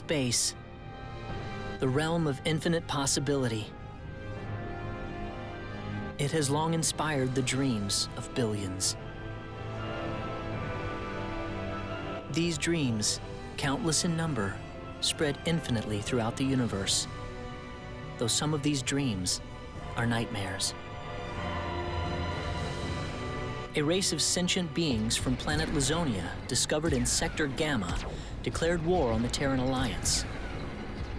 space, the realm of infinite possibility. It has long inspired the dreams of billions. These dreams, countless in number, spread infinitely throughout the universe, though some of these dreams are nightmares. A race of sentient beings from planet Lazonia, discovered in Sector Gamma, declared war on the Terran Alliance,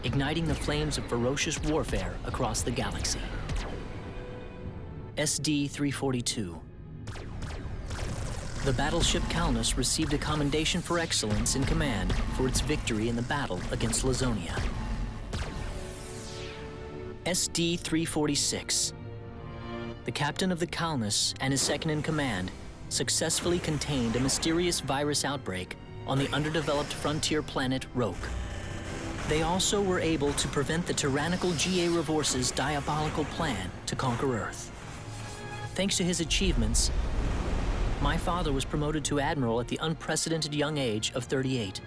igniting the flames of ferocious warfare across the galaxy. SD-342. The battleship Calnus received a commendation for excellence in command for its victory in the battle against Lazonia. SD-346. The captain of the Calnus and his second-in-command successfully contained a mysterious virus outbreak on the underdeveloped frontier planet Roke. They also were able to prevent the tyrannical G.A. Revorce's diabolical plan to conquer Earth. Thanks to his achievements, my father was promoted to admiral at the unprecedented young age of 38.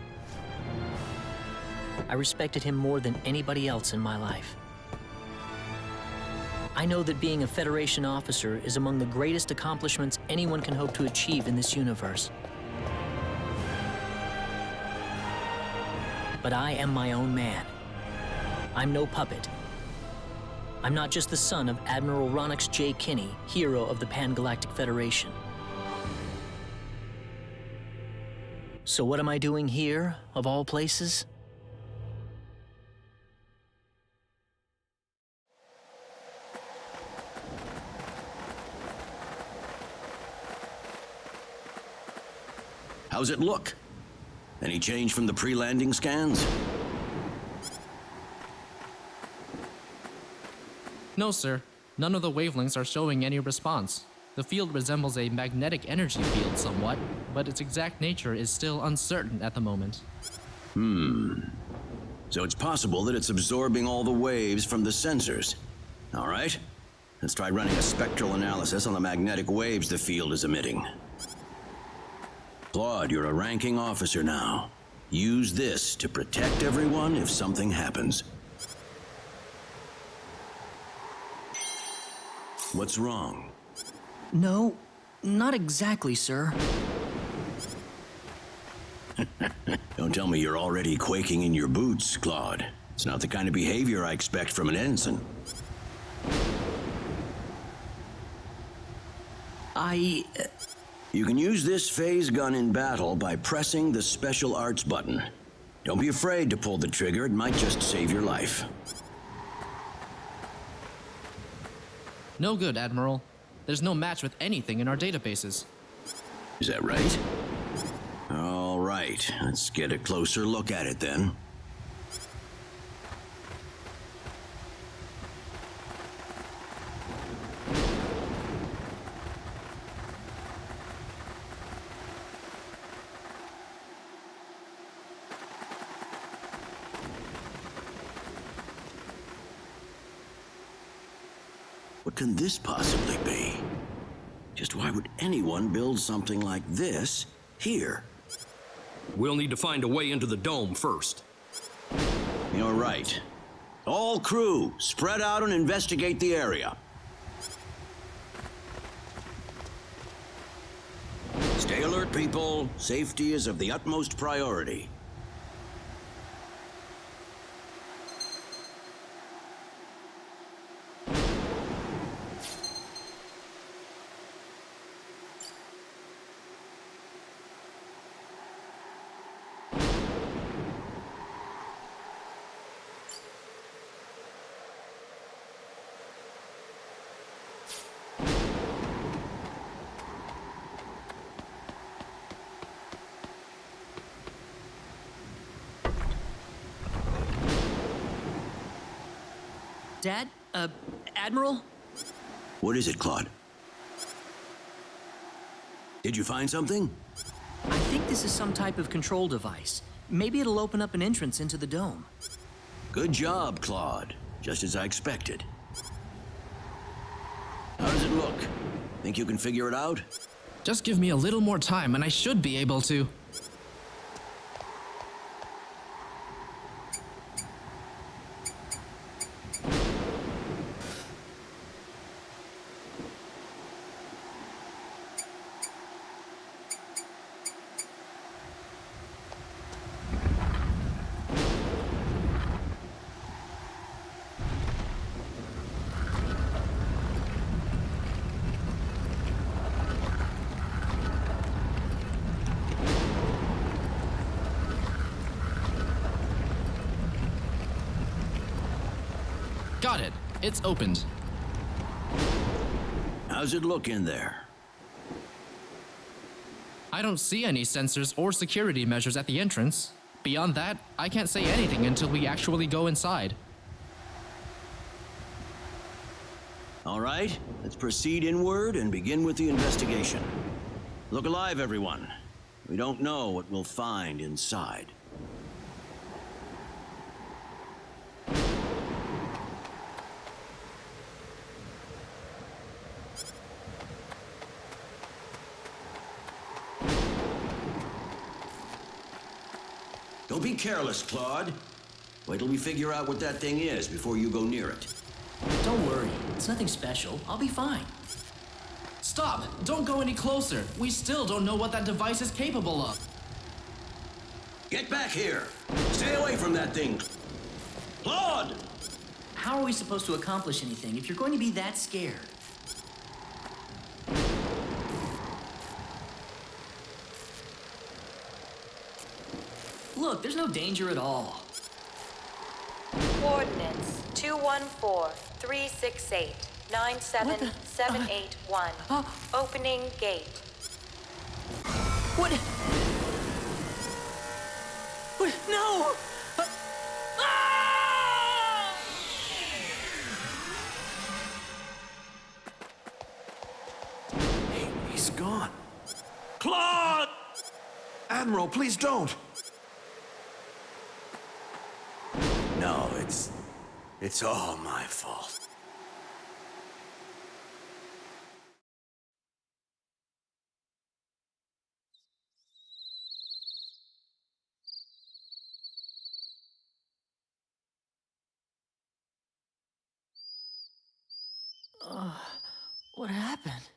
I respected him more than anybody else in my life. I know that being a Federation officer is among the greatest accomplishments anyone can hope to achieve in this universe. But I am my own man. I'm no puppet. I'm not just the son of Admiral Ronix J. Kinney, hero of the Pan-Galactic Federation. So what am I doing here, of all places? How's it look? Any change from the pre-landing scans? No, sir. None of the wavelengths are showing any response. The field resembles a magnetic energy field somewhat, but its exact nature is still uncertain at the moment. So it's possible that it's absorbing all the waves from the sensors. All right, let's try running a spectral analysis on the magnetic waves the field is emitting. Claude, you're a ranking officer now. Use this to protect everyone if something happens. What's wrong? No, not exactly, sir. Don't tell me you're already quaking in your boots, Claude. It's not the kind of behavior I expect from an ensign. You can use this phase gun in battle by pressing the special arts button. Don't be afraid to pull the trigger, it might just save your life. No good, Admiral. There's no match with anything in our databases. Is that right? All right, let's get a closer look at it then. What can this possibly be? Just why would anyone build something like this here? We'll need to find a way into the dome first. You're right. All crew, spread out and investigate the area. Stay alert, people. Safety is of the utmost priority. Dad? Admiral? What is it, Claude? Did you find something? I think this is some type of control device. Maybe it'll open up an entrance into the dome. Good job, Claude. Just as I expected. How does it look? Think you can figure it out? Just give me a little more time and I should be able to. It's opened. How's it look in there? I don't see any sensors or security measures at the entrance. Beyond that, I can't say anything until we actually go inside. All right, let's proceed inward and begin with the investigation. Look alive, everyone. We don't know what we'll find inside. Don't be careless, Claude. Wait till we figure out what that thing is before you go near it. Don't worry, it's nothing special. I'll be fine. Stop! Don't go any closer! We still don't know what that device is capable of. Get back here! Stay away from that thing! Claude! How are we supposed to accomplish anything if you're going to be that scared? Look, there's no danger at all. Coordinates 214-368-97781. Opening gate. What? What? No! Ah! He's gone. Claude! Admiral, please don't. No, it's all my fault. What happened?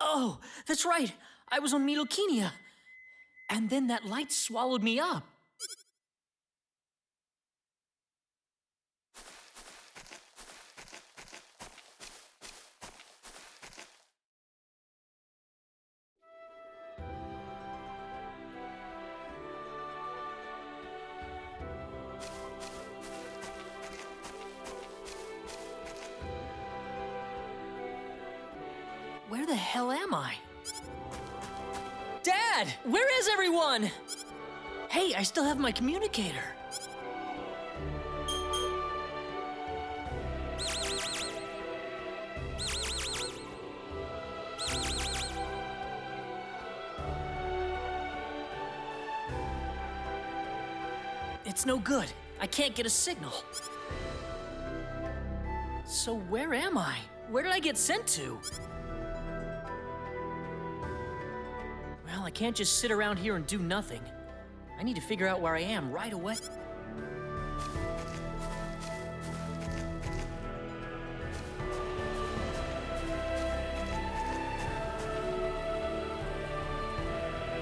Oh, that's right. I was on Midokiniya. And then that light swallowed me up. Where the hell am I? Dad! Where is everyone? Hey, I still have my communicator. It's no good. I can't get a signal. So where am I? Where did I get sent to? Well, I can't just sit around here and do nothing. I need to figure out where I am right away.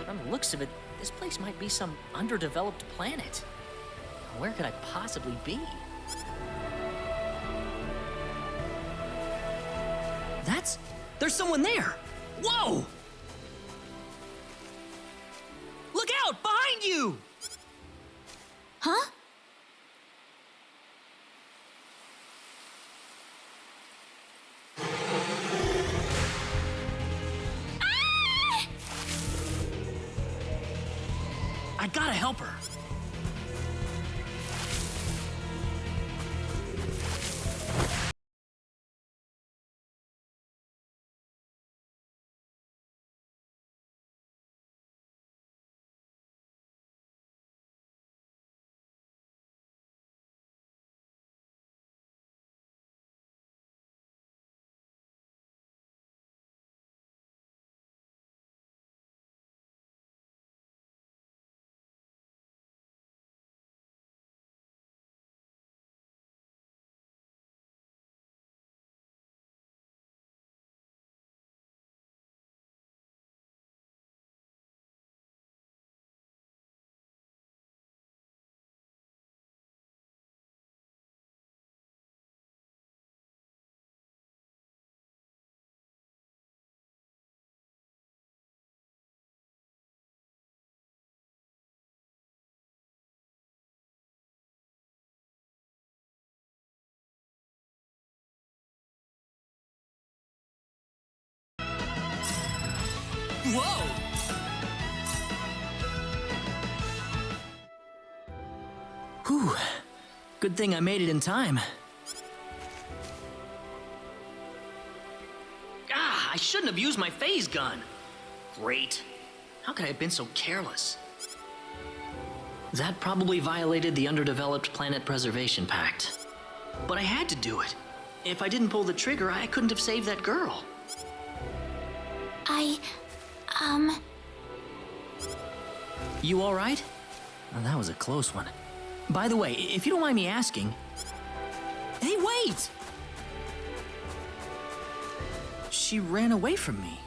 From the looks of it, this place might be some underdeveloped planet. Where could I possibly be? There's someone there! Whoa! Look out! Behind you! Huh? I gotta help her. Whew. Good thing I made it in time. Ah, I shouldn't have used my phase gun. Great. How could I have been so careless? That probably violated the Underdeveloped Planet Preservation Pact. But I had to do it. If I didn't pull the trigger, I couldn't have saved that girl. You all right? Well, that was a close one. By the way, if you don't mind me asking... Hey, wait! She ran away from me.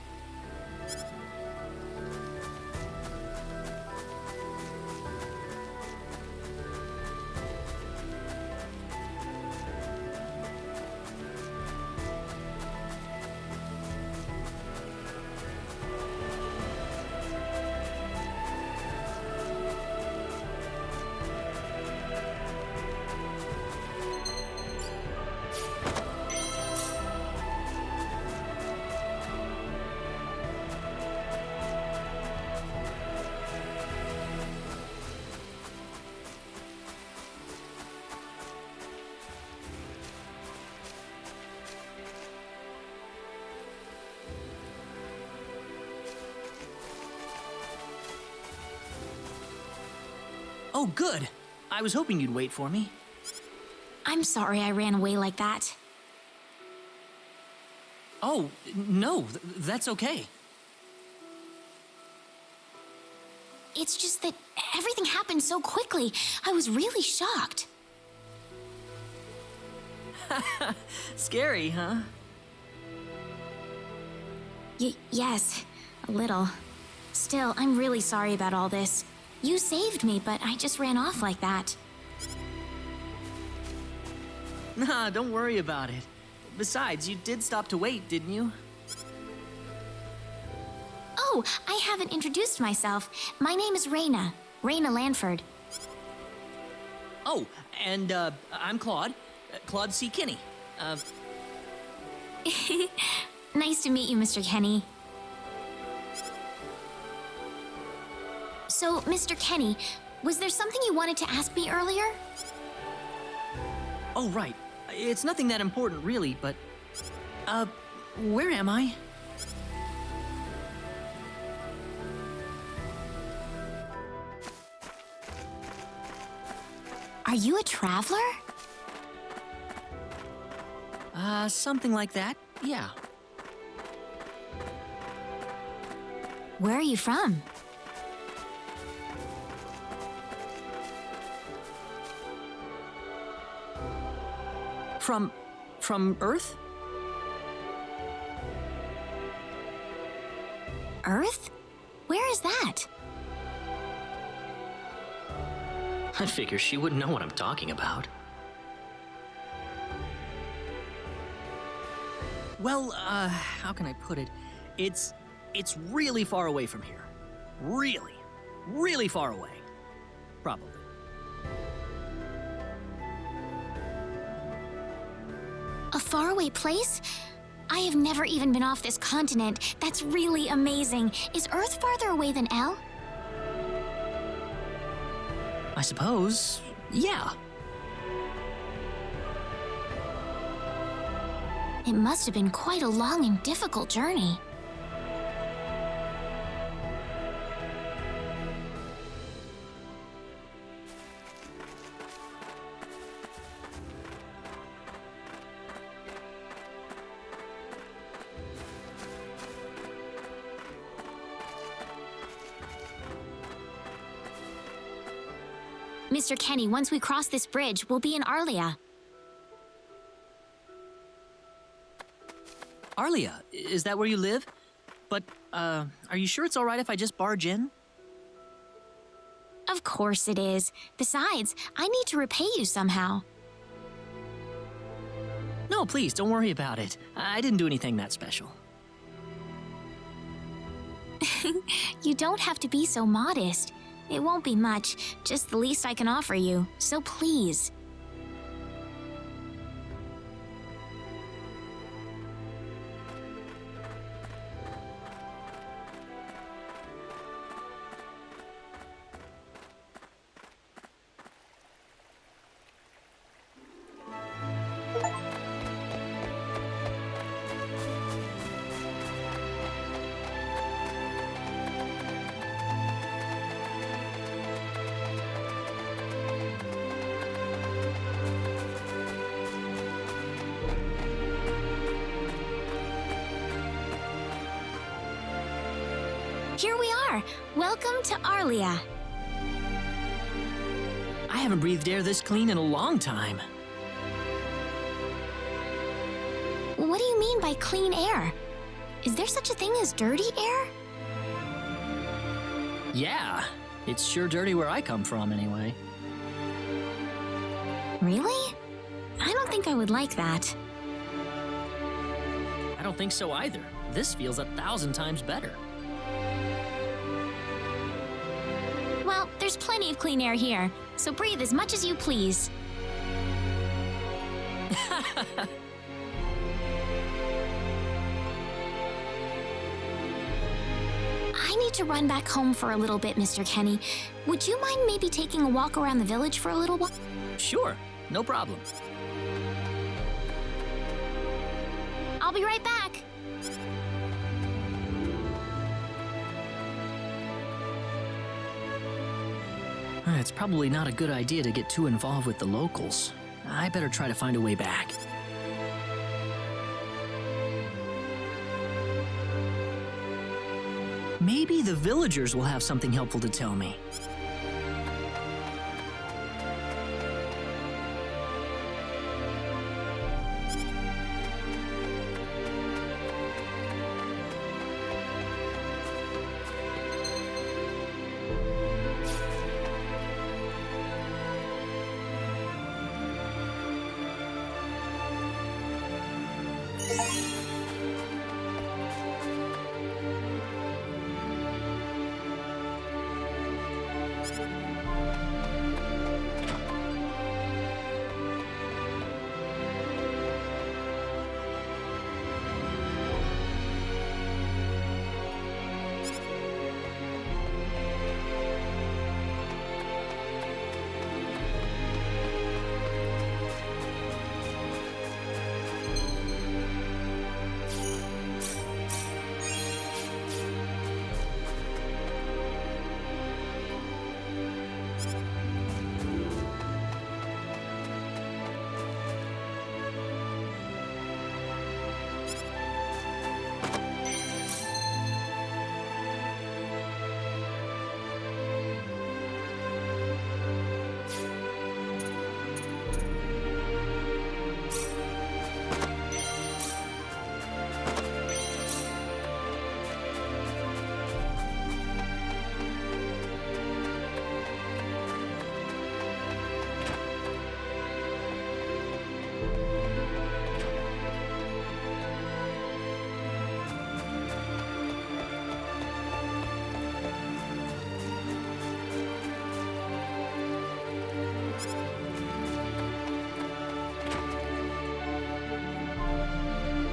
Oh, good. I was hoping you'd wait for me. I'm sorry I ran away like that. Oh, no, that's okay. It's just that everything happened so quickly. I was really shocked. Scary, huh? Yes, a little. Still, I'm really sorry about all this. You saved me, but I just ran off like that. Nah, don't worry about it. Besides, you did stop to wait, didn't you? Oh, I haven't introduced myself. My name is Raina. Raina Lanford. Oh, and, I'm Claude. Claude C. Kinney. Nice to meet you, Mr. Kenny. So, Mr. Kenny, was there something you wanted to ask me earlier? Oh, right. It's nothing that important, really, but... where am I? Are you a traveler? Something like that, yeah. Where are you from? From Earth? Earth? Where is that? I figure she wouldn't know what I'm talking about. Well, how can I put it? It's really far away from here. Really, really far away. Probably. A faraway place? I have never even been off this continent. That's really amazing. Is Earth farther away than L? I suppose, yeah. It must have been quite a long and difficult journey. Mr. Kenny, once we cross this bridge, we'll be in Arlia. Arlia, is that where you live? But, are you sure it's all right if I just barge in? Of course it is. Besides, I need to repay you somehow. No, please, don't worry about it. I didn't do anything that special. You don't have to be so modest. It won't be much, just the least I can offer you, so please. here we are. Welcome to Arlia. I haven't breathed air this clean in a long time. What do you mean by clean air? Is there such a thing as dirty air? Yeah, it's sure dirty where I come from anyway. Really? I don't think I would like that. I don't think so either. This feels 1,000 times better. Well, there's plenty of clean air here, so breathe as much as you please. I need to run back home for a little bit, Mr. Kenny. Would you mind maybe taking a walk around the village for a little while? Sure, no problem. I'll be right back. It's probably not a good idea to get too involved with the locals. I better try to find a way back. Maybe the villagers will have something helpful to tell me.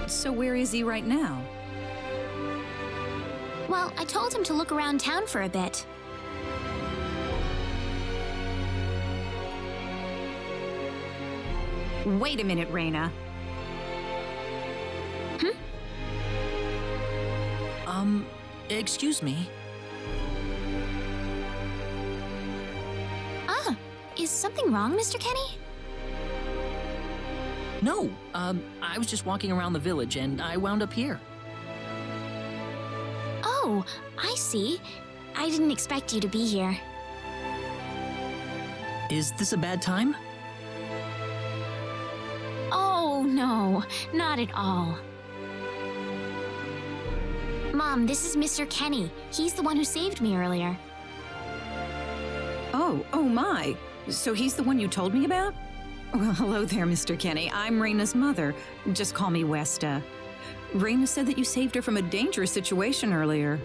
So where is he right now? Well, I told him to look around town for a bit. Wait a minute, Raina. Excuse me. Ah, is something wrong, Mr. Kenny? No, I was just walking around the village and I wound up here. Oh, I see. I didn't expect you to be here. Is this a bad time? Oh, no, not at all. Mom, this is Mr. Kenny. He's the one who saved me earlier. Oh my. So he's the one you told me about? Well, hello there, Mr. Kenny. I'm Raina's mother. Just call me Westa. Raina said that you saved her from a dangerous situation earlier.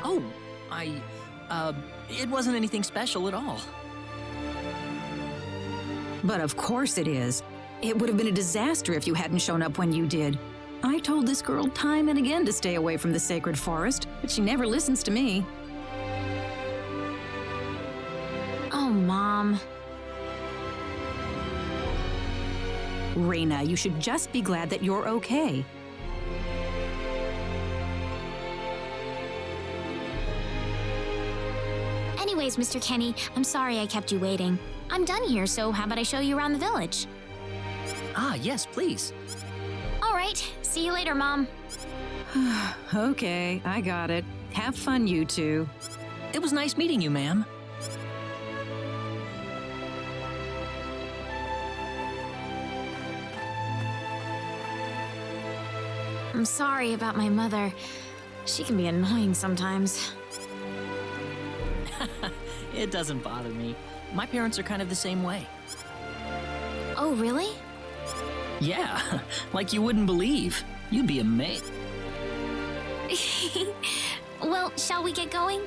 Oh, it wasn't anything special at all. But of course it is. It would have been a disaster if you hadn't shown up when you did. I told this girl time and again to stay away from the sacred forest, but she never listens to me. Oh, Mom. Raina, you should just be glad that you're okay. Anyways, Mr. Kenny, I'm sorry I kept you waiting. I'm done here, so how about I show you around the village? Ah, yes, please. All right, see you later, Mom. Okay, I got it. Have fun, you two. It was nice meeting you, ma'am. I'm sorry about my mother. She can be annoying sometimes. It doesn't bother me. My parents are kind of the same way. Oh, really? Yeah, like you wouldn't believe. You'd be amazed. Well, shall we get going?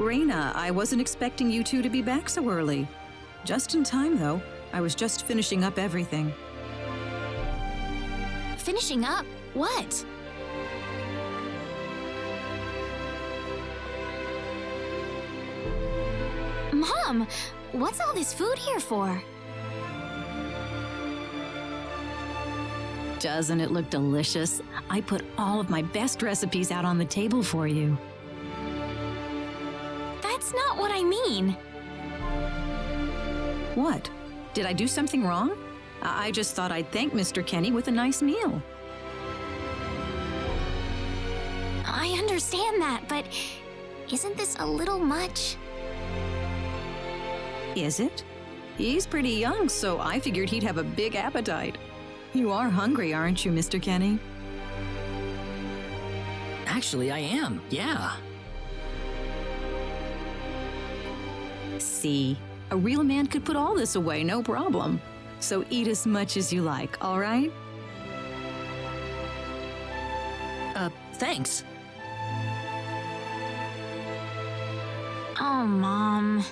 Raina, I wasn't expecting you two to be back so early. Just in time, though. I was just finishing up everything. Finishing up? What? Mom, what's all this food here for? Doesn't it look delicious? I put all of my best recipes out on the table for you. That's not what I mean. What? Did I do something wrong? I just thought I'd thank Mr. Kenny with a nice meal. I understand that, but isn't this a little much? Is it? He's pretty young, so I figured he'd have a big appetite. You are hungry, aren't you, Mr. Kenny? Actually, I am, yeah. See, a real man could put all this away, no problem. So eat as much as you like, all right? Thanks. Oh, Mom.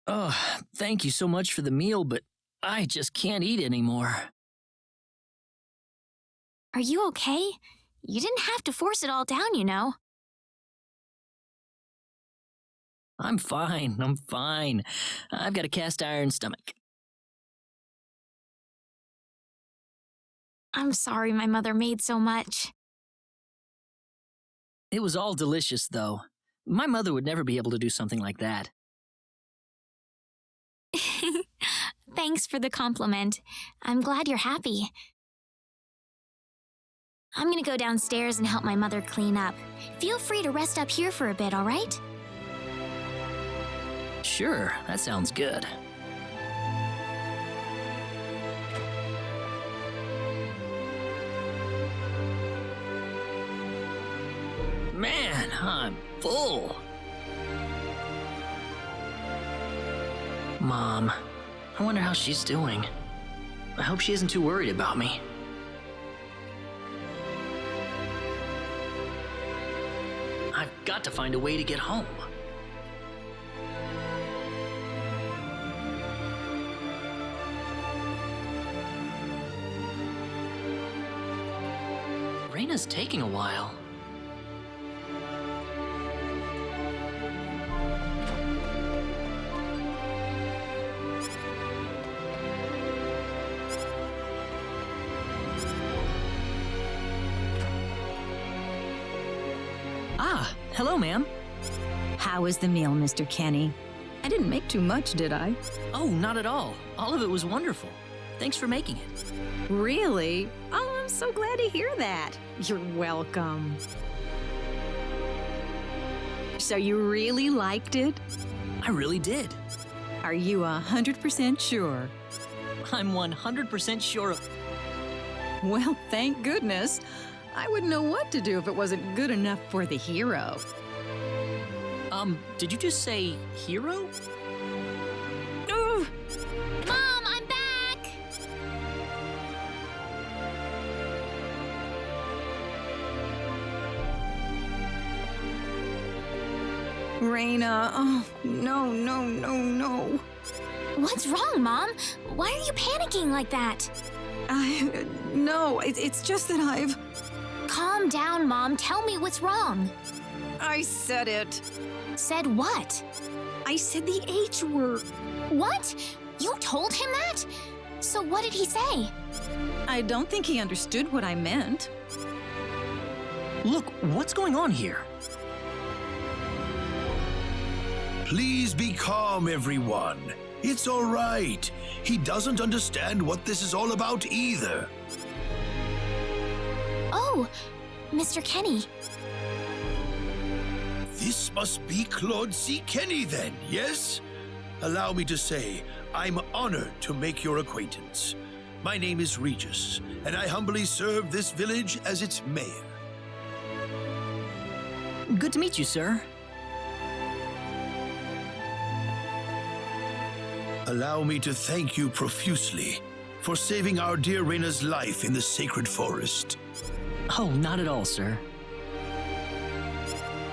Oh, thank you so much for the meal, but I just can't eat anymore. Are you okay? You didn't have to force it all down, you know. I'm fine. I've got a cast iron stomach. I'm sorry my mother made so much. It was all delicious, though. My mother would never be able to do something like that. Thanks for the compliment. I'm glad you're happy. I'm gonna go downstairs and help my mother clean up. Feel free to rest up here for a bit, all right? Sure, that sounds good. Man, I'm full. Mom, I wonder how she's doing. I hope she isn't too worried about me. I've got to find a way to get home. Raina's taking a while. Ah, hello, ma'am. How was the meal, Mr. Kenny? I didn't make too much, did I? Oh, not at all. All of it was wonderful. Thanks for making it. Really? Oh, I'm so glad to hear that. You're welcome. So you really liked it? I really did. Are you 100% sure? I'm 100% sure of... Well, thank goodness. I wouldn't know what to do if it wasn't good enough for the hero. Did you just say hero? Mom, I'm back! Raina, oh, no. What's wrong, Mom? Why are you panicking like that? No, it's just that I've... Calm down, Mom. Tell me what's wrong. I said it. Said what? I said the H word. What? You told him that? So what did he say? I don't think he understood what I meant. Look, what's going on here? Please be calm, everyone. It's all right. He doesn't understand what this is all about either. Oh, Mr. Kenny. This must be Claude C. Kenny then, yes? Allow me to say, I'm honored to make your acquaintance. My name is Regis, and I humbly serve this village as its mayor. Good to meet you, sir. Allow me to thank you profusely for saving our dear Reina's life in the sacred forest. Oh, not at all, sir.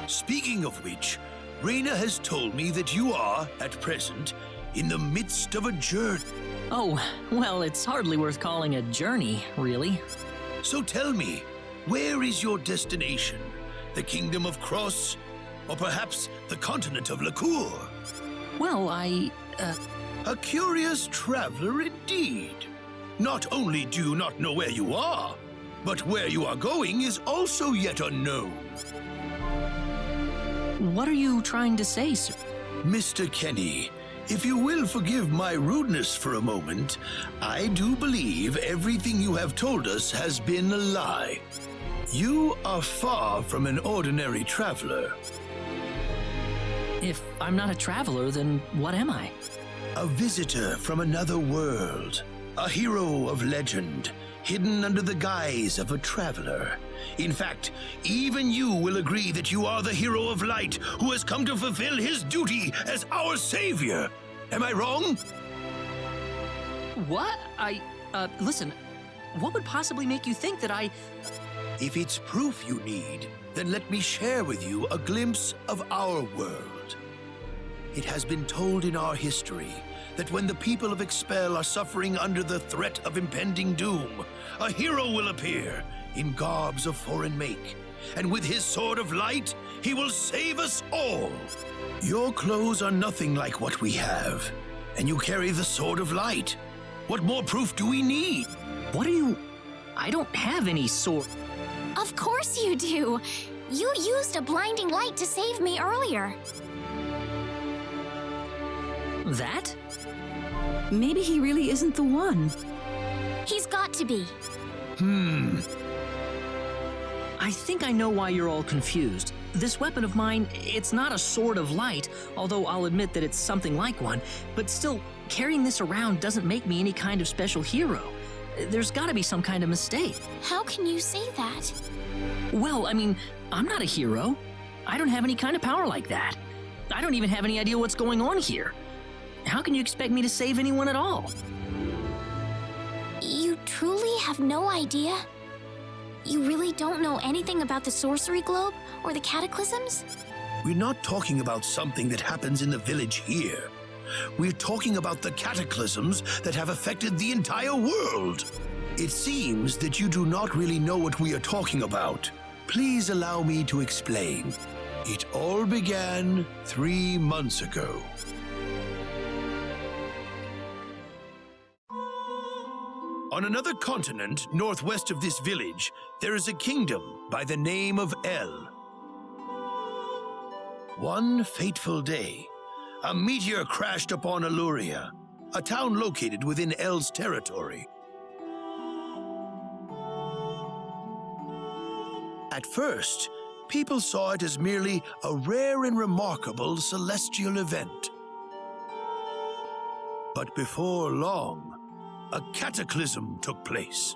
Speaking of which, Reina has told me that you are, at present, in the midst of a journey. Oh, well, it's hardly worth calling a journey, really. So tell me, where is your destination? The Kingdom of Cross? Or perhaps the continent of Lacour? Well, A curious traveler indeed. Not only do you not know where you are, but where you are going is also yet unknown. What are you trying to say, sir? Mr. Kenny, if you will forgive my rudeness for a moment, I do believe everything you have told us has been a lie. You are far from an ordinary traveler. If I'm not a traveler, then what am I? A visitor from another world. A hero of legend, hidden under the guise of a traveler. In fact, even you will agree that you are the hero of light who has come to fulfill his duty as our savior. Am I wrong? What? Listen, what would possibly make you think that I... If it's proof you need, then let me share with you a glimpse of our world. It has been told in our history that when the people of Expel are suffering under the threat of impending doom, a hero will appear in garbs of foreign make, and with his sword of light, he will save us all. Your clothes are nothing like what we have, and you carry the sword of light. What more proof do we need? What are you... I don't have any sword... Of course you do. You used a blinding light to save me earlier. That? Maybe he really isn't the one. He's got to be. I think I know why you're all confused. This weapon of mine, it's not a sword of light, although I'll admit that it's something like one, but still, carrying this around doesn't make me any kind of special hero. There's gotta be some kind of mistake. How can you say that? Well, I mean, I'm not a hero. I don't have any kind of power like that. I don't even have any idea what's going on here. How can you expect me to save anyone at all? You truly have no idea? You really don't know anything about the sorcery globe or the cataclysms? We're not talking about something that happens in the village here. We're talking about the cataclysms that have affected the entire world. It seems that you do not really know what we are talking about. Please allow me to explain. It all began 3 months ago. On another continent, northwest of this village, there is a kingdom by the name of El. One fateful day, a meteor crashed upon Aluria, a town located within El's territory. At first, people saw it as merely a rare and remarkable celestial event. But before long, a cataclysm took place.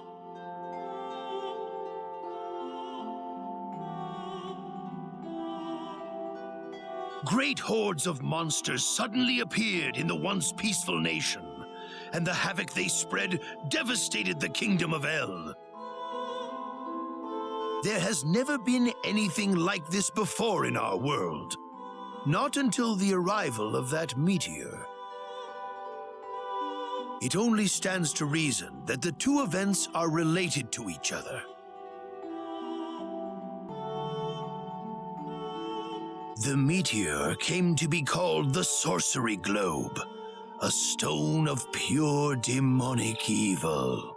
Great hordes of monsters suddenly appeared in the once peaceful nation, and the havoc they spread devastated the kingdom of El. There has never been anything like this before in our world. Not until the arrival of that meteor. It only stands to reason that the two events are related to each other. The meteor came to be called the Sorcery Globe, a stone of pure demonic evil.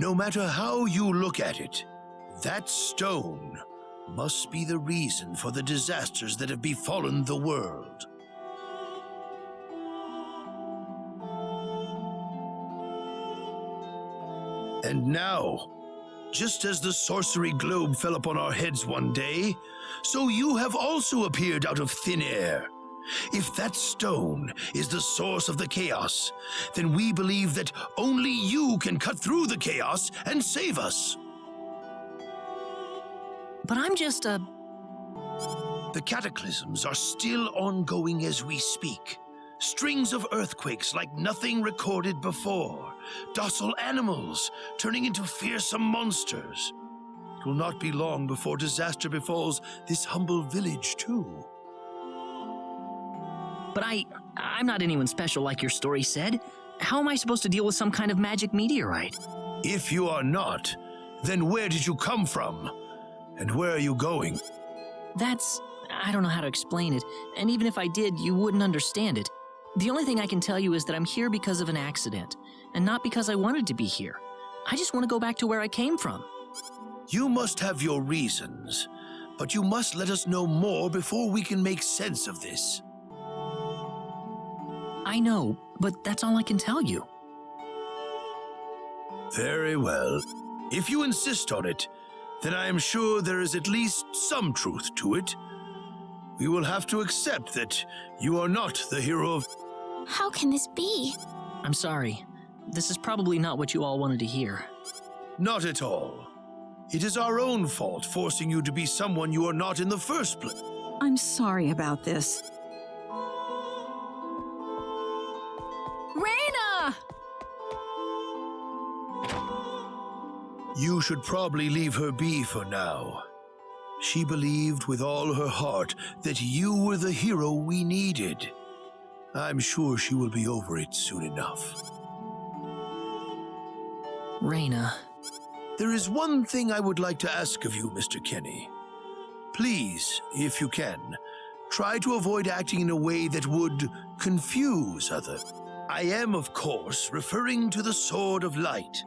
No matter how you look at it, that stone must be the reason for the disasters that have befallen the world. And now, just as the sorcery globe fell upon our heads one day, so you have also appeared out of thin air, If that stone is the source of the chaos, then we believe that only you can cut through the chaos and save us. But I'm just a... The cataclysms are still ongoing as we speak. Strings of earthquakes like nothing recorded before. Docile animals turning into fearsome monsters. It will not be long before disaster befalls this humble village, too. But I'm not anyone special like your story said. How am I supposed to deal with some kind of magic meteorite? If you are not, then where did you come from? And where are you going? I don't know how to explain it, and even if I did, you wouldn't understand it. The only thing I can tell you is that I'm here because of an accident, and not because I wanted to be here. I just want to go back to where I came from. You must have your reasons, but you must let us know more before we can make sense of this. I know, but that's all I can tell you. Very well. If you insist on it, then I am sure there is at least some truth to it. We will have to accept that you are not the hero of... How can this be? I'm sorry. This is probably not what you all wanted to hear. Not at all. It is our own fault forcing you to be someone you are not in the first place. I'm sorry about this. Raina! You should probably leave her be for now. She believed with all her heart that you were the hero we needed. I'm sure she will be over it soon enough. Raina. There is one thing I would like to ask of you, Mr. Kenny. Please, if you can, try to avoid acting in a way that would confuse others. I am, of course, referring to the Sword of Light.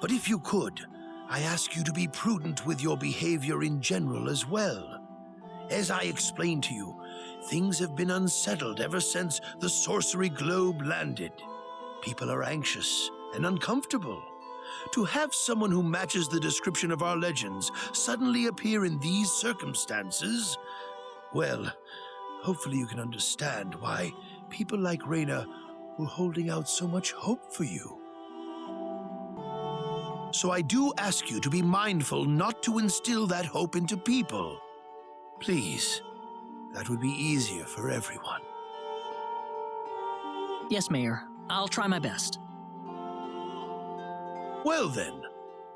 But if you could, I ask you to be prudent with your behavior in general as well. As I explained to you, things have been unsettled ever since the sorcery globe landed. People are anxious and uncomfortable. To have someone who matches the description of our legends suddenly appear in these circumstances, well, hopefully you can understand why people like Raina were holding out so much hope for you. So I do ask you to be mindful not to instill that hope into people. Please, that would be easier for everyone. Yes, Mayor. I'll try my best. Well then,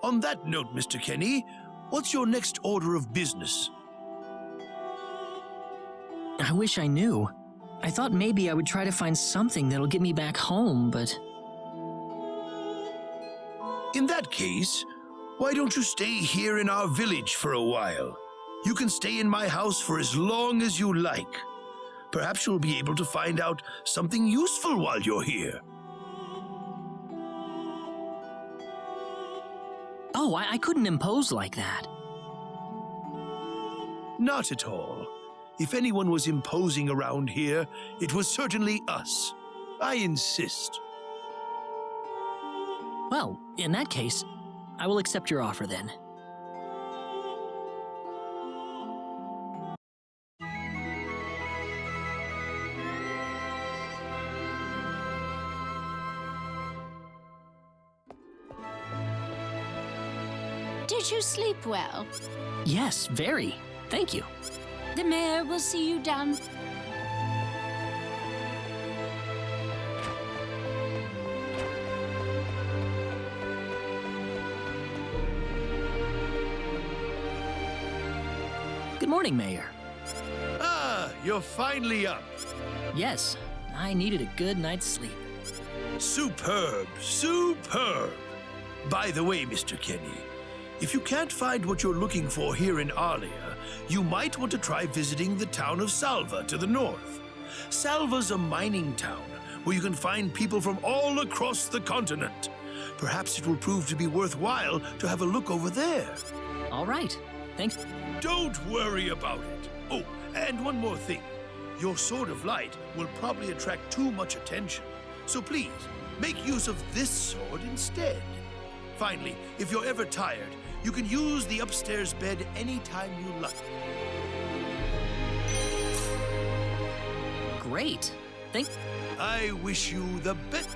on that note, Mr. Kenny, what's your next order of business? I wish I knew. I thought maybe I would try to find something that'll get me back home, but... In that case, why don't you stay here in our village for a while? You can stay in my house for as long as you like. Perhaps you'll be able to find out something useful while you're here. Oh, I couldn't impose like that. Not at all. If anyone was imposing around here, it was certainly us. I insist. Well, in that case, I will accept your offer then. Did you sleep well? Yes, very. Thank you. The mayor will see you down. Good morning, Mayor. Ah, you're finally up. Yes, I needed a good night's sleep. Superb, superb. By the way, Mr. Kenny, if you can't find what you're looking for here in Arlia, you might want to try visiting the town of Salva to the north. Salva's a mining town where you can find people from all across the continent. Perhaps it will prove to be worthwhile to have a look over there. All right. Thanks. Don't worry about it. Oh, and one more thing. Your Sword of Light will probably attract too much attention. So please, make use of this sword instead. Finally, if you're ever tired, you can use the upstairs bed anytime you like. great. Thank. I wish you the best.